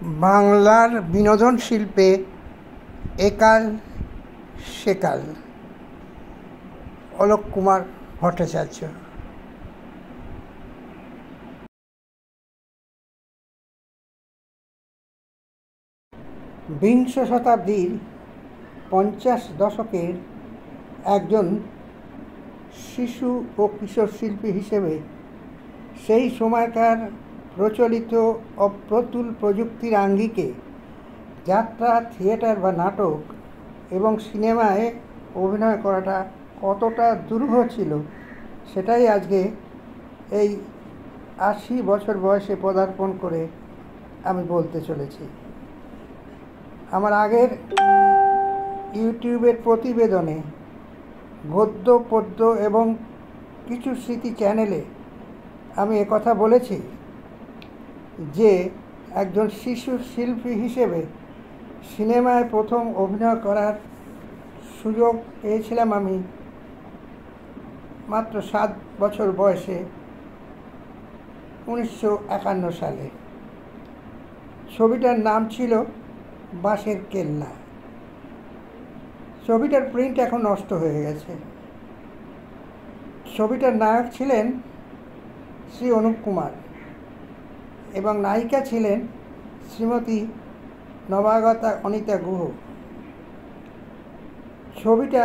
বাংলার বিনোদন শিল্পে একাল সেকাল। অলোক কুমার ভট্টাচার্য। বিংশ শতাব্দীর 50 দশকের একজন শিশু ও কিশোর শিল্পী হিসেবে সেই সময়কার প্রচলিত অপ্রতুল প্রযুক্তির আঙ্গিকে যাত্রা, থিয়েটার বা নাটক এবং সিনেমায় অভিনয় করাটা কতটা দুরূহ ছিল সেটাই আজকে এই 80 বছর বয়সে পদার্পণ করে আমি বলতে চলেছি। আমার আগের ইউটিউবের প্রতিবেদনে গদ্য, পদ্য এবং কিছু স্মৃতি চ্যানেলে আমি একথা বলেছি যে একজন শিশু শিল্পী হিসেবে সিনেমায় প্রথম অভিনয় করার সুযোগ পেয়েছিলাম আমি মাত্র 7 বছর বয়সে 1951 সালে। ছবিটার নাম ছিল বাঁশের কেল্লা। ছবিটার প্রিন্ট এখন নষ্ট হয়ে গেছে। ছবিটার নায়ক ছিলেন শ্রী অনুপ কুমার এবং নায়িকা ছিলেন শ্রীমতী নবাগতা অনিতা গুহ। ছবিটা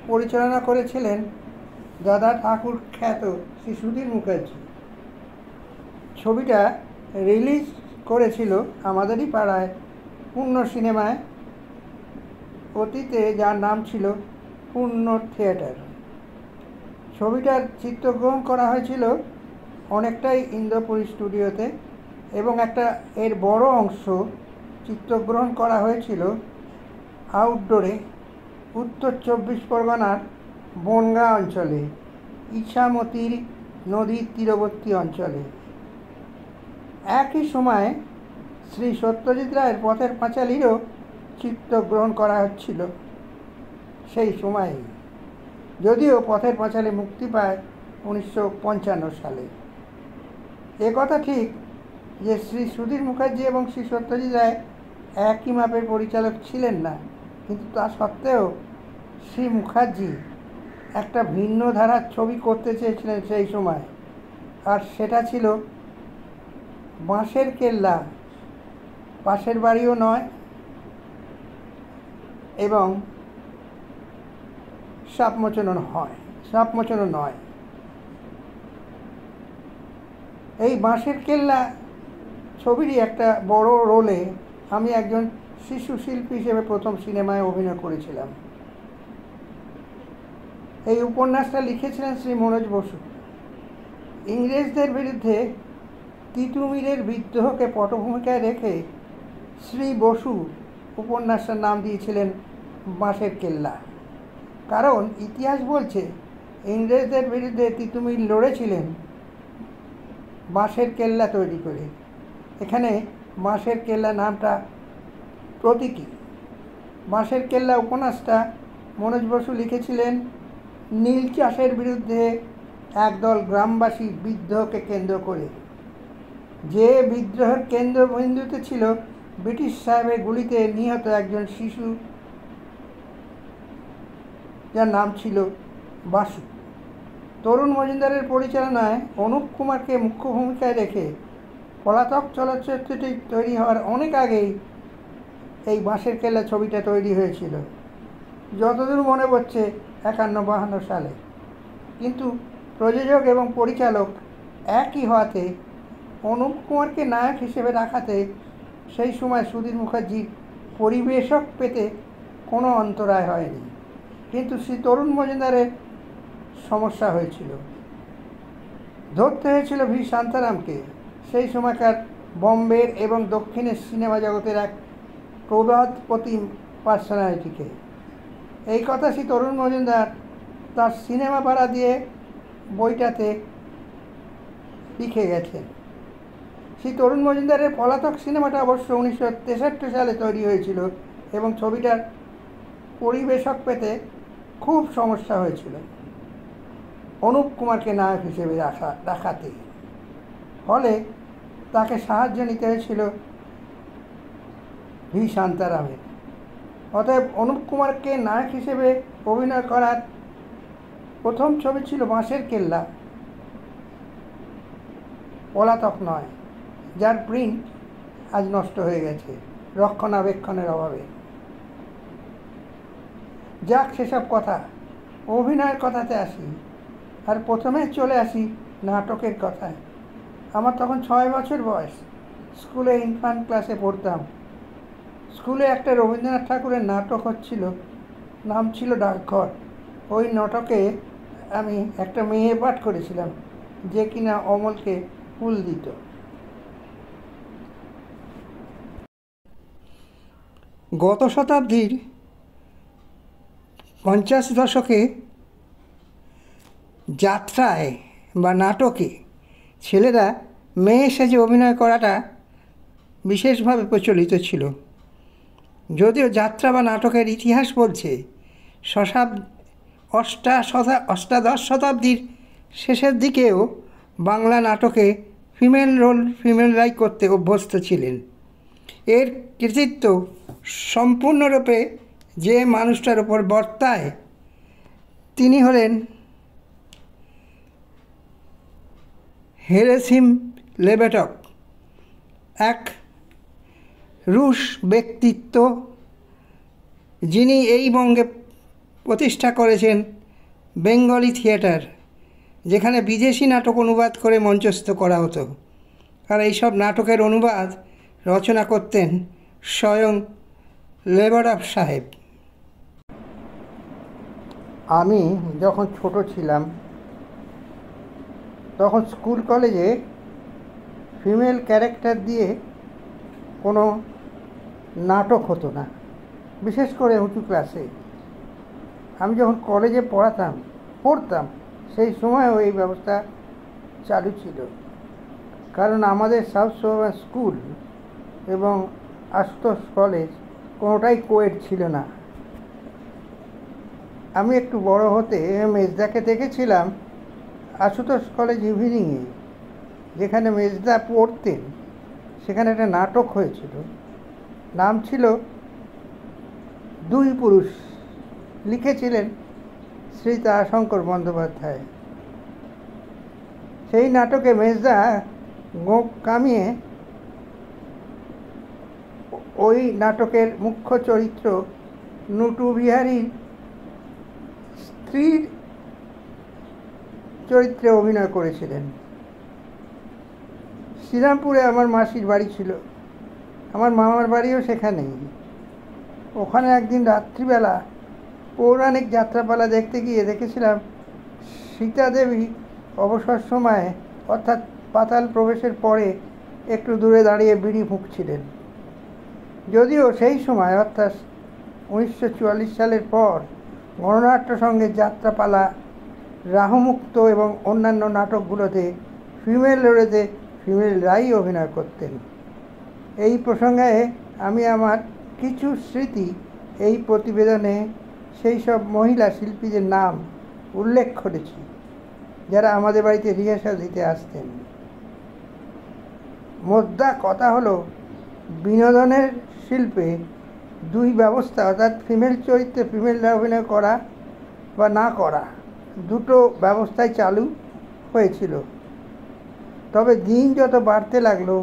পরিচালনা করেছিলেন দাদা ঠাকুর খ্যাত শ্রী সুধীর মুখার্জি। ছবিটা রিলিজ করেছিল আমাদেরই পাড়ায় পূর্ণ সিনেমায়, অতীতে যার নাম ছিল পূর্ণ থিয়েটার। ছবিটার চিত্রগ্রহণ করা হয়েছিল অনেকটাই ইন্দ্রপুরী স্টুডিওতে এবং একটা এর বড় অংশ চিত্রগ্রহণ করা হয়েছিল আউটডোরে উত্তর 24 পরগনার বনগাঁ অঞ্চলে, ইছামতির নদীর তীরবর্তী অঞ্চলে। একই সময়ে শ্রী সত্যজিৎ রায়ের পথের পাঁচালীরও চিত্রগ্রহণ করা হচ্ছিল সেই সময়েই, যদিও পথের পাঁচালী মুক্তি পায় 1955 সালে। কথা ঠিক যে শ্রী সুধীর মুখার্জি এবং শ্রী সত্যজিৎ রায় একই মাপের পরিচালক ছিলেন না, কিন্তু তা সত্ত্বেও শ্রী মুখার্জি একটা ভিন্ন ধারার ছবি করতে চেয়েছিলেন সেই সময়, আর সেটা ছিল বাঁশের কেল্লা। পাশের বাড়িও নয় এবং সাপমোচনও নয়। এই বাঁশের কেল্লা ছবিরই একটা বড় রোলে আমি একজন শিশু শিল্পী হিসেবে প্রথম সিনেমায় অভিনয় করেছিলাম। এই উপন্যাসটা লিখেছিলেন শ্রী মনোজ বসু। ইংরেজদের বিরুদ্ধে তিতুমিরের বিদ্রোহকে পটভূমিকায় রেখে শ্রী বসু উপন্যাসটার নাম দিয়েছিলেন বাঁশের কেল্লা। কারণ ইতিহাস বলছে ইংরেজদের বিরুদ্ধে তিতুমির লড়েছিলেন বাঁশের কেল্লা তৈরি করে। এখানে বাঁশের কেল্লা নামটা প্রতীকী। বাঁশের কেল্লা উপন্যাসটা মনোজ বসু লিখেছিলেন নীল চাষের বিরুদ্ধে একদল গ্রামবাসী বিদ্রোহকে কেন্দ্র করে। যে বিদ্রোহের কেন্দ্রবিন্দুতে ছিল ব্রিটিশ সাহেবের গুলিতে নিহত একজন শিশু, যার নাম ছিল বাসু। তরুণ মজুমদারের পরিচালনায় অনুপ কুমারকে মুখ্য ভূমিকায় রেখে পলাতক চলচ্চিত্রটি তৈরি হওয়ার অনেক আগেই এই বাঁশের কেল্লা ছবিটা তৈরি হয়েছিল, যতদূর মনে পড়ছে 51-52 সালে। কিন্তু প্রযোজক এবং পরিচালক একই হওয়াতে অনুপ কুমারকে নায়ক হিসেবে রাখাতে সেই সময় সুধীর মুখার্জির পরিবেশক পেতে কোনো অন্তরায় হয়নি, কিন্তু শ্রী তরুণ মজুমদারের সমস্যা হয়েছিল। ধরতে হয়েছিল ভি শান্তারামকে, সেই সময়কার বম্বের এবং দক্ষিণের সিনেমা জগতের এক প্রবাদপতি পার্সোনালিটিকে। এই কথা শ্রী তরুণ মজুমদার তার সিনেমা পাড়া দিয়ে বইটাতে লিখে গেছেন। শ্রী তরুণ মজুমদারের পলাতক সিনেমাটা অবশ্য 1963 সালে তৈরি হয়েছিল এবং ছবিটার পরিবেশক পেতে খুব সমস্যা হয়েছিল অনুপ কুমারকে নায়ক হিসেবে রাখাতে। ফলে তাকে সাহায্য নিতে হয়েছিল ভি শান্তারামের। অতএব অনুপ কুমারকে নায়ক হিসেবে অভিনয় করার প্রথম ছবি ছিল বাঁশের কেল্লা, পলাতক নয়, যার প্রিন্ট আজ নষ্ট হয়ে গেছে রক্ষণাবেক্ষণের অভাবে। যাক সেসব কথা, অভিনয়ের কথাতে আসি। আর প্রথমে চলে আসি নাটকের কথায়। আমার তখন 6 বছর বয়স, স্কুলে ইনফান্ট ক্লাসে পড়তাম। স্কুলে একটা রবীন্দ্রনাথ ঠাকুরের নাটক হচ্ছিল, নাম ছিল ডাকঘর। ওই নাটকে আমি একটা মেয়ে পাঠ করেছিলাম, যে কিনা অমলকে ফুল দিত। গত শতাব্দীর 50 দশকে যাত্রায় বা নাটকে ছেলেরা মেয়ে সেজে অভিনয় করাটা বিশেষভাবে প্রচলিত ছিল। যদিও যাত্রা বা নাটকের ইতিহাস বলছে অষ্টাদশ শতাব্দীর শেষের দিকেও বাংলা নাটকে ফিমেল রোল ফিমেলরাই করতে অভ্যস্ত ছিলেন। এর কৃতিত্ব সম্পূর্ণরূপে যে মানুষটার উপর বর্তায় তিনি হলেন হেরেসিম লেবেটক, এক রুশ ব্যক্তিত্ব, যিনি এই বঙ্গে প্রতিষ্ঠা করেছেন বেঙ্গলি থিয়েটার, যেখানে বিদেশি নাটক অনুবাদ করে মঞ্চস্থ করা হতো। আর এইসব নাটকের অনুবাদ রচনা করতেন স্বয়ং লেবেটক সাহেব। আমি যখন ছোট ছিলাম তখন স্কুল কলেজে ফিমেল ক্যারেক্টার দিয়ে কোনো নাটক হতো না, বিশেষ করে উঁচু ক্লাসে। আমি যখন কলেজে পড়তাম সেই সময়ও এই ব্যবস্থা চালু ছিল, কারণ আমাদের সাউথ সুবারবান স্কুল এবং আশুতোষ কলেজ কোনোটাই কোয়েড ছিল না। আমি একটু বড় হতে মেজদাকে দেখেছিলাম আশুতোষ কলেজ ইভিনিংয়ে, যেখানে মেজদা পড়তেন। সেখানে একটা নাটক হয়েছিল, নাম ছিল দুই পুরুষ, লিখেছিলেন শ্রী তারাশঙ্কর বন্দ্যোপাধ্যায়। সেই নাটকে মেজদা গোঁফ কামিয়ে ওই নাটকের মুখ্য চরিত্র নুটু বিহারীর স্ত্রীর চরিত্রে অভিনয় করেছিলেন। শ্রীরামপুরে আমার মাসির বাড়ি ছিল, আমার মামার বাড়িও সেখানেই। ওখানে একদিন রাত্রিবেলা পৌরাণিক যাত্রাপালা দেখতে গিয়ে দেখেছিলাম সীতা দেবী অবসর সময়ে, অর্থাৎ পাতাল প্রবেশের পরে একটু দূরে দাঁড়িয়ে বিড়ি ফুঁকছিলেন। যদিও সেই সময় অর্থাৎ 1944 সালের পর গণনাট্য সঙ্গের যাত্রাপালা, রাহুমুক্ত এবং অন্যান্য নাটকগুলোতে ফিমেল রোলেতে ফিমেলরাই অভিনয় করতেন। এই প্রসঙ্গে আমি আমার কিছু স্মৃতি এই প্রতিবেদনে সেই সব মহিলা শিল্পীদের নাম উল্লেখ করেছি, যারা আমাদের বাড়িতে রিহার্সাল দিতে আসতেন। মোদ্দা কথা হলো, বিনোদনের শিল্পে দুই ব্যবস্থা, অর্থাৎ ফিমেল চরিত্রে ফিমেলরা অভিনয় করা বা না করা, দুটো ব্যবস্থাই চালু হয়েছিল। তবে দিন যত বাড়তে লাগলো,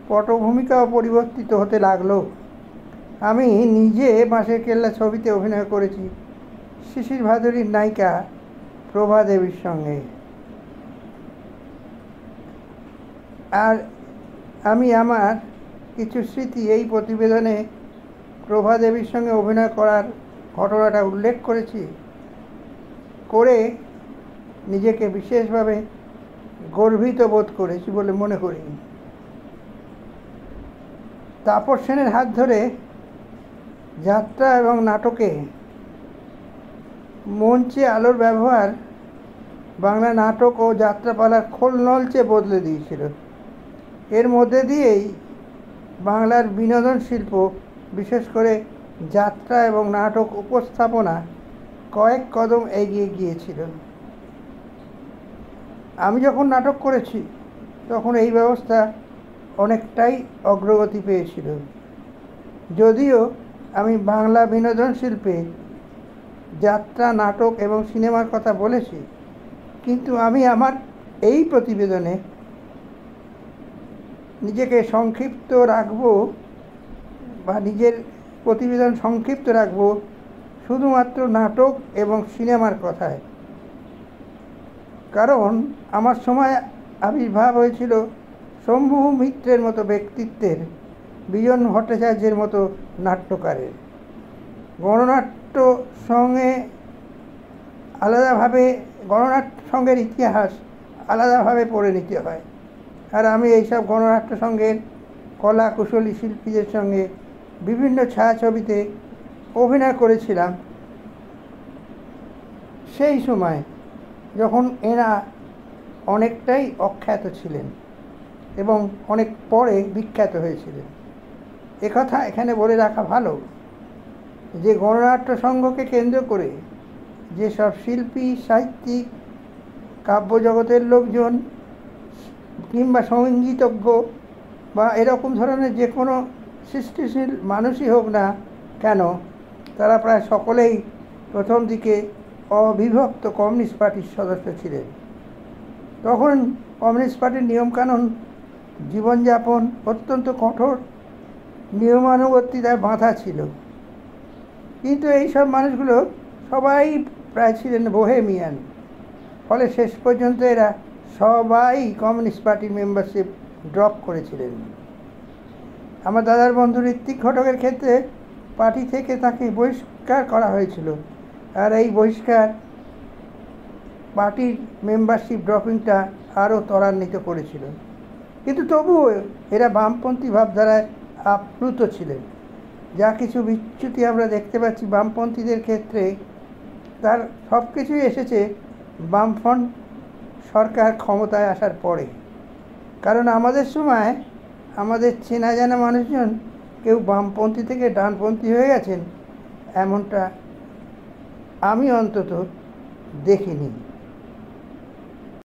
পটভূমিকাও পরিবর্তিত হতে লাগলো। আমি নিজে বাঁশের কেল্লা ছবিতে অভিনয় করেছি শিশির ভাদুরীর নায়িকা প্রভা দেবীর সঙ্গে। আর আমি আমার কিছু স্মৃতি এই প্রতিবেদনে প্রভা দেবীর সঙ্গে অভিনয় করার ঘটনাটা উল্লেখ করেছি, করে নিজেকে বিশেষভাবে গর্বিত বোধ করেছি বলে মনে করি। তাপস সেনের হাত ধরে যাত্রা এবং নাটকে মঞ্চে আলোর ব্যবহার বাংলা নাটক ও যাত্রাপালার খোল নলচে বদলে দিয়েছিল। এর মধ্যে দিয়েই বাংলার বিনোদন শিল্প, বিশেষ করে যাত্রা এবং নাটক উপস্থাপনা কয়েক কদম এগিয়ে গিয়েছিল। আমি যখন নাটক করেছি তখন এই ব্যবস্থা অনেকটাই অগ্রগতি পেয়েছিল। যদিও আমি বাংলা বিনোদন শিল্পে যাত্রা, নাটক এবং সিনেমার কথা বলেছি, কিন্তু আমি আমার এই প্রতিবেদনে নিজেকে সংক্ষিপ্ত রাখব বা নিজের প্রতিবেদন সংক্ষিপ্ত রাখব শুধুমাত্র নাটক এবং সিনেমার কথায়। কারণ আমার সময় আবির্ভাব হয়েছিল শম্ভু মিত্রের মতো ব্যক্তিত্বের, বিজন ভট্টাচার্যের মতো নাট্যকারের। গণনাট্য সঙ্গে আলাদাভাবে, গণনাট্য সঙ্গের ইতিহাস আলাদাভাবে পড়ে নিতে হয়। আর আমি এইসব গণনাট্য সঙ্গের কলা কুশলী শিল্পীদের সঙ্গে বিভিন্ন ছায়াছবিতে অভিনয় করেছিলাম সেই সময়, যখন এরা অনেকটাই অখ্যাত ছিলেন এবং অনেক পরে বিখ্যাত হয়েছিলেন। একথা এখানে বলে রাখা ভালো যে গণনাট্য সংঘকে কেন্দ্র করে যেসব শিল্পী, সাহিত্যিক, কাব্য জগতের লোকজন কিংবা সঙ্গীতজ্ঞ বা এরকম ধরনের যে কোনো সৃষ্টিশীল মানুষই হোক না কেন, তারা প্রায় সকলেই প্রথম দিকে অবিভক্ত কমিউনিস্ট পার্টির সদস্য ছিলেন। তখন কমিউনিস্ট পার্টির নিয়মকানুন, জীবনযাপন অত্যন্ত কঠোর নিয়মানুবর্তিতায় বাঁধা ছিল। কিন্তু এইসব মানুষগুলো সবাই প্রায় ছিলেন বোহেমিয়ান। ফলে শেষ পর্যন্ত এরা সবাই কমিউনিস্ট পার্টির মেম্বারশিপ ড্রপ করেছিলেন। আমার দাদার বন্ধু ঋত্বিক ঘটকের ক্ষেত্রে পার্টি থেকে তাকে বহিষ্কার করা হয়েছিল, আর এই বহিষ্কার পার্টির মেম্বারশিপ ড্রপিংটা আরও ত্বরান্বিত করেছিল। কিন্তু তবুও এরা বামপন্থী ভাবধারায় আপ্লুত ছিলেন। যা কিছু বিচ্যুতি আমরা দেখতে পাচ্ছি বামপন্থীদের ক্ষেত্রে, তার সব কিছুই এসেছে বামফ্রন্ট সরকার ক্ষমতায় আসার পরে। কারণ আমাদের সময় আমাদের চেনা জানা মানুষজন কেউ বামপন্থী থেকে ডানপন্থী হয়ে গেছেন এমনটা আমি অন্তত দেখিনি।